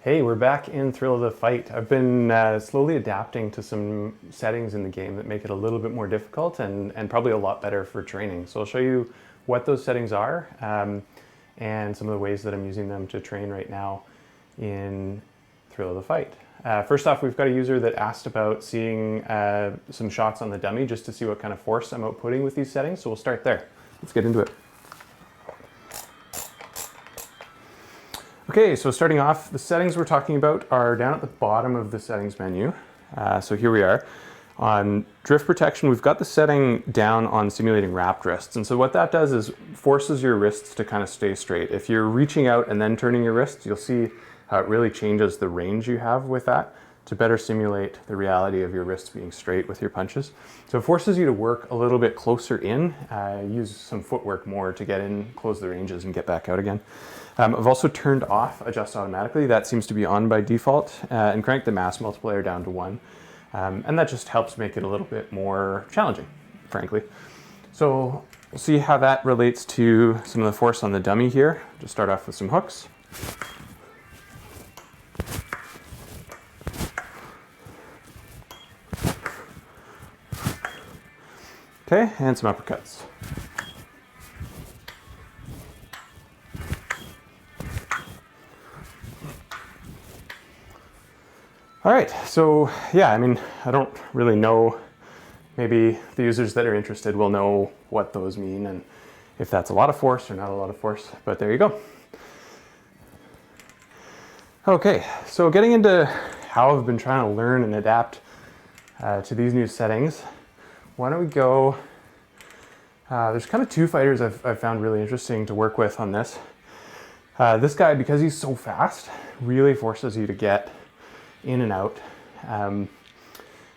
Hey, we're back in Thrill of the Fight. I've been slowly adapting to some settings in the game that make it a little bit more difficult and probably a lot better for training. So I'll show you what those settings are and some of the ways that I'm using them to train right now in Thrill of the Fight. First off, we've got a user that asked about seeing some shots on the dummy just to see what kind of force I'm outputting with these settings. So we'll start there. Let's get into it. Okay, so starting off, the settings we're talking about are down at the bottom of the settings menu. So here we are. On drift protection, we've got the setting down on simulating wrapped wrists. And so what that does is forces your wrists to kind of stay straight. If you're reaching out and then turning your wrists, you'll see how it really changes the range you have with that to better simulate the reality of your wrists being straight with your punches. So it forces you to work a little bit closer in, use some footwork more to get in, close the ranges and get back out again. I've also turned off adjust automatically. That seems to be on by default, and cranked the mass multiplier down to 1. And that just helps make it a little bit more challenging, frankly. So we'll see how that relates to some of the force on the dummy here. Just start off with some hooks. Okay, and some uppercuts. All right, so yeah, I mean, I don't really know. Maybe the users that are interested will know what those mean and if that's a lot of force or not a lot of force, but there you go. Okay, so getting into how I've been trying to learn and adapt to these new settings, why don't we go, there's kind of two fighters I've found really interesting to work with on this. This guy, because he's so fast, really forces you to get in and out,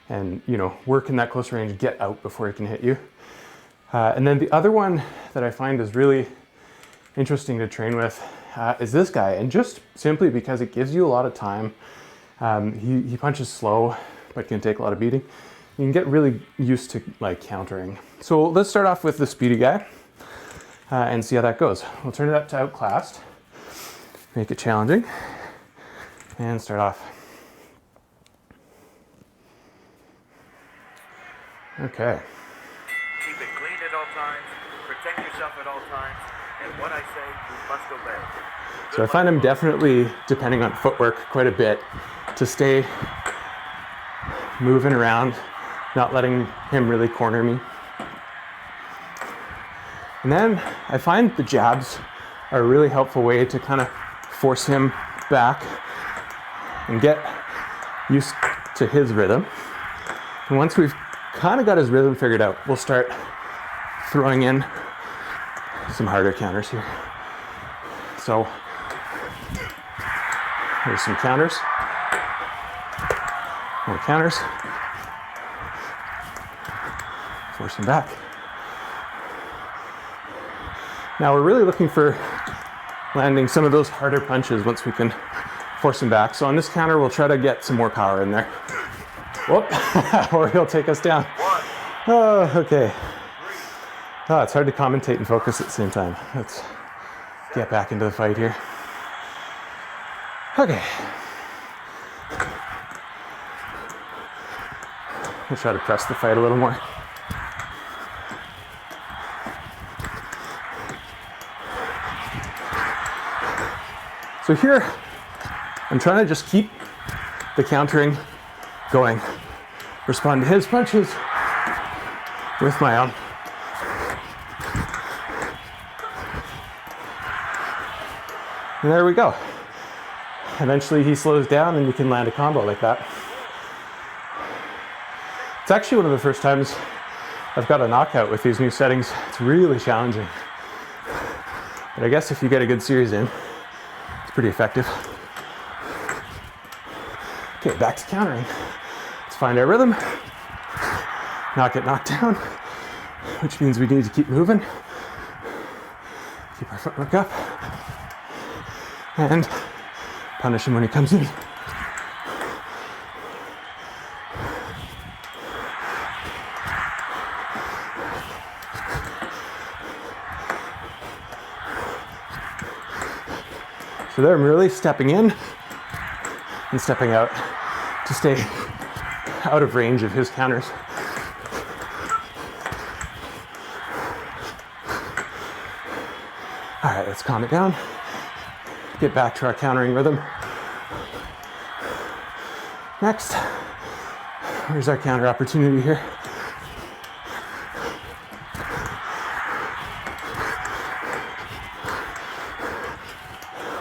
and work in that close range, get out before he can hit you. And then the other one that I find is really interesting to train with is this guy, and just simply because it gives you a lot of time. He punches slow, but can take a lot of beating. You can get really used to countering. So let's start off with the speedy guy and see how that goes. We'll turn it up to Outclassed, make it challenging, and start off. Okay. Keep it clean at all times, protect yourself at all times, and what I say, you must obey. So I find him definitely, depending on footwork, quite a bit to stay moving around, not letting him really corner me. And then I find the jabs are a really helpful way to kind of force him back and get used to his rhythm. And once we've kind of got his rhythm figured out, we'll start throwing in some harder counters here. So there's some counters, more counters, force him back. Now we're really looking for landing some of those harder punches once we can force him back. So on this counter, we'll try to get some more power in there. Whoop, or he'll take us down. Oh, okay. Oh, it's hard to commentate and focus at the same time. Let's get back into the fight here. Okay. We'll try to press the fight a little more. So here, I'm trying to just keep the countering going. Respond to his punches with my own. And there we go. Eventually he slows down and you can land a combo like that. It's actually one of the first times I've got a knockout with these new settings. It's really challenging. But I guess if you get a good series in, it's pretty effective. Okay, back to countering. Let's find our rhythm, not get knocked down, which means we need to keep moving, keep our footwork up, and punish him when he comes in. So there I'm really stepping in, and stepping out to stay out of range of his counters. All right, let's calm it down. Get back to our countering rhythm. Next, here's our counter opportunity here.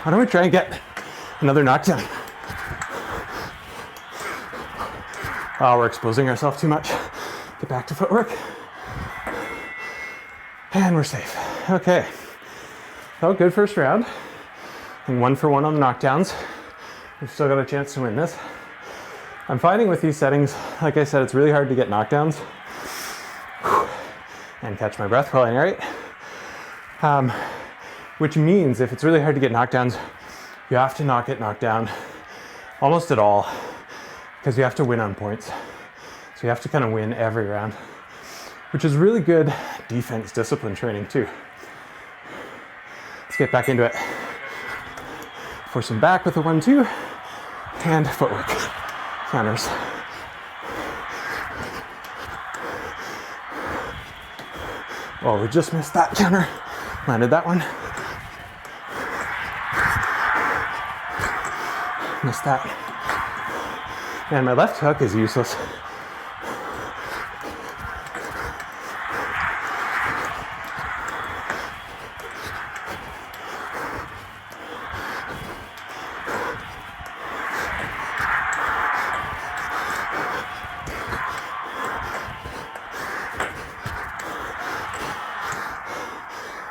Why don't we try and get another knockdown? Oh, we're exposing ourselves too much. Get back to footwork. And we're safe. Okay. So good first round. And 1 for 1 on the knockdowns. We've still got a chance to win this. I'm finding with these settings, like I said, it's really hard to get knockdowns. And catch my breath while I narrate. Which means if it's really hard to get knockdowns, you have to not get knocked down almost at all, because you have to win on points. So you have to kind of win every round, which is really good defense discipline training too. Let's get back into it. Force him back with a 1-2 and footwork. Counters. Oh, we just missed that counter. Landed that one. Missed that. And my left hook is useless.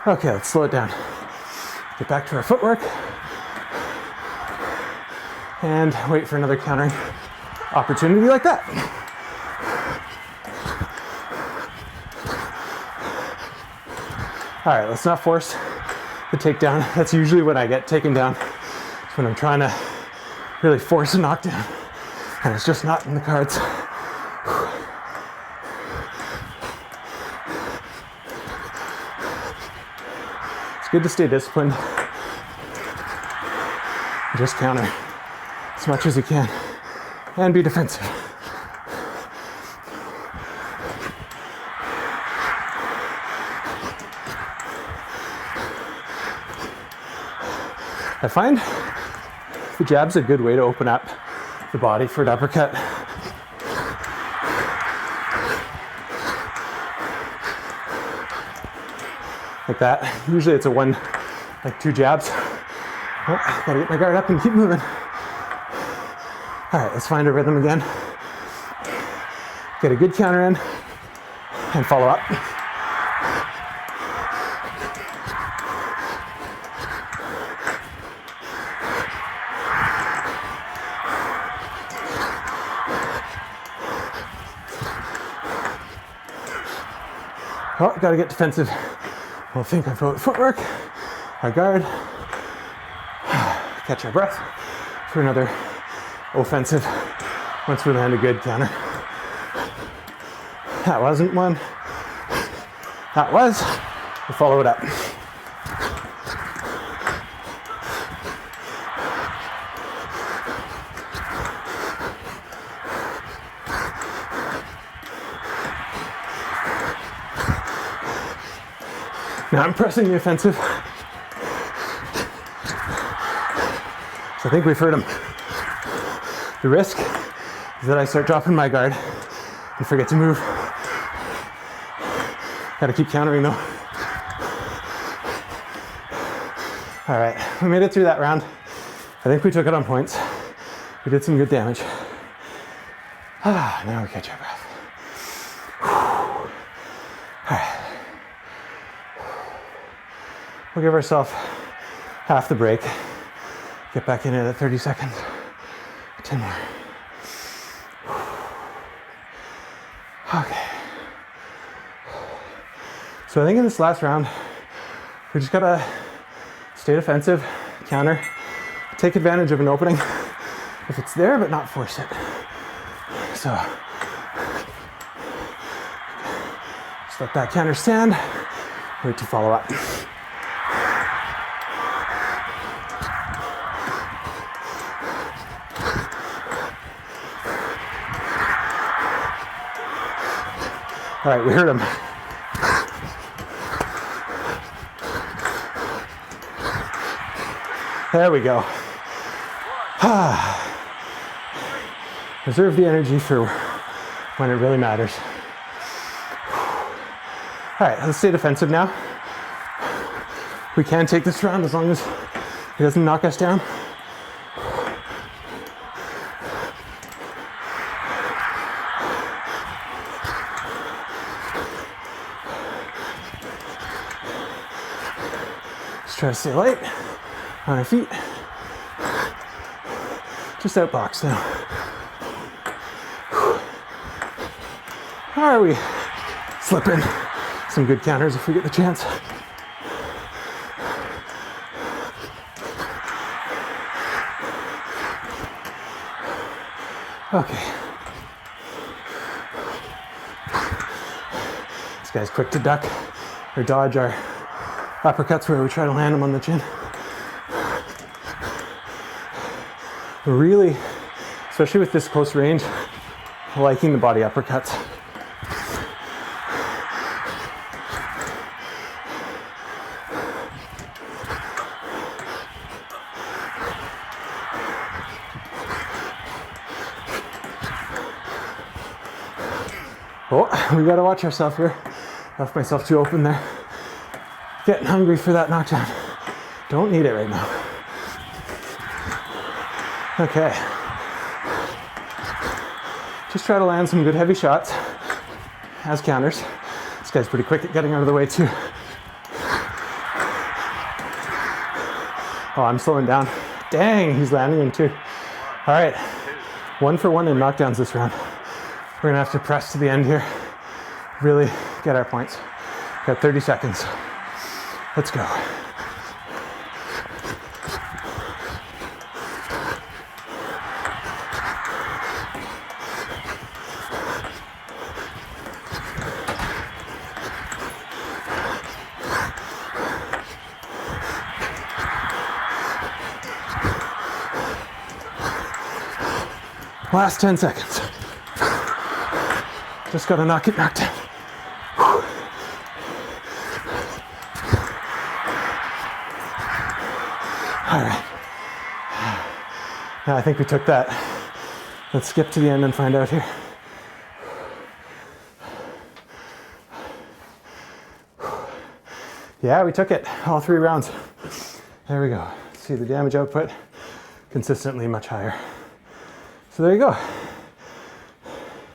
Okay, let's slow it down. Get back to our footwork. And wait for another countering opportunity like that. All right, let's not force the takedown. That's usually when I get taken down. It's when I'm trying to really force a knockdown, and it's just not in the cards. It's good to stay disciplined. Just counter as much as you can and be defensive. I find the jab's a good way to open up the body for an uppercut. Like that. Usually it's a 1, like 2 jabs. Oh, gotta get my guard up and keep moving. All right, let's find a rhythm again. Get a good counter in and follow up. Oh, gotta get defensive. We'll think of footwork, our guard, catch our breath for another offensive once we land a good counter. That wasn't one. That was. We'll follow it up. Now I'm pressing the offensive. So I think we've heard him. The risk is that I start dropping my guard and forget to move. Gotta keep countering though. All right, we made it through that round. I think we took it on points. We did some good damage. Now we catch our breath. All right. We'll give ourselves half the break. Get back in it at 30 seconds. 10 more. Okay. So I think in this last round, we just gotta stay defensive, counter, take advantage of an opening if it's there, but not force it. So just let that counter stand, wait to follow up. All right, we heard him. There we go. Reserve the energy for when it really matters. All right, let's stay defensive now. We can take this round as long as it doesn't knock us down. Let's try to stay light on our feet. Just outbox now. How are we? Slip in some good counters if we get the chance. Okay. This guy's quick to duck or dodge our uppercuts where we try to land them on the chin. Really, especially with this close range, liking the body uppercuts. Oh, we gotta watch ourselves here. Left myself too open there. Getting hungry for that knockdown. Don't need it right now. Okay. Just try to land some good heavy shots as counters. This guy's pretty quick at getting out of the way too. Oh, I'm slowing down. Dang, he's landing them too. All right, 1 for 1 in knockdowns this round. We're gonna have to press to the end here. Really get our points. Got 30 seconds. Let's go. Last 10 seconds. Just gotta knock it down. All right. Now I think we took that. Let's skip to the end and find out here. Yeah, we took it. All 3 rounds. There we go. See the damage output? Consistently much higher. So there you go.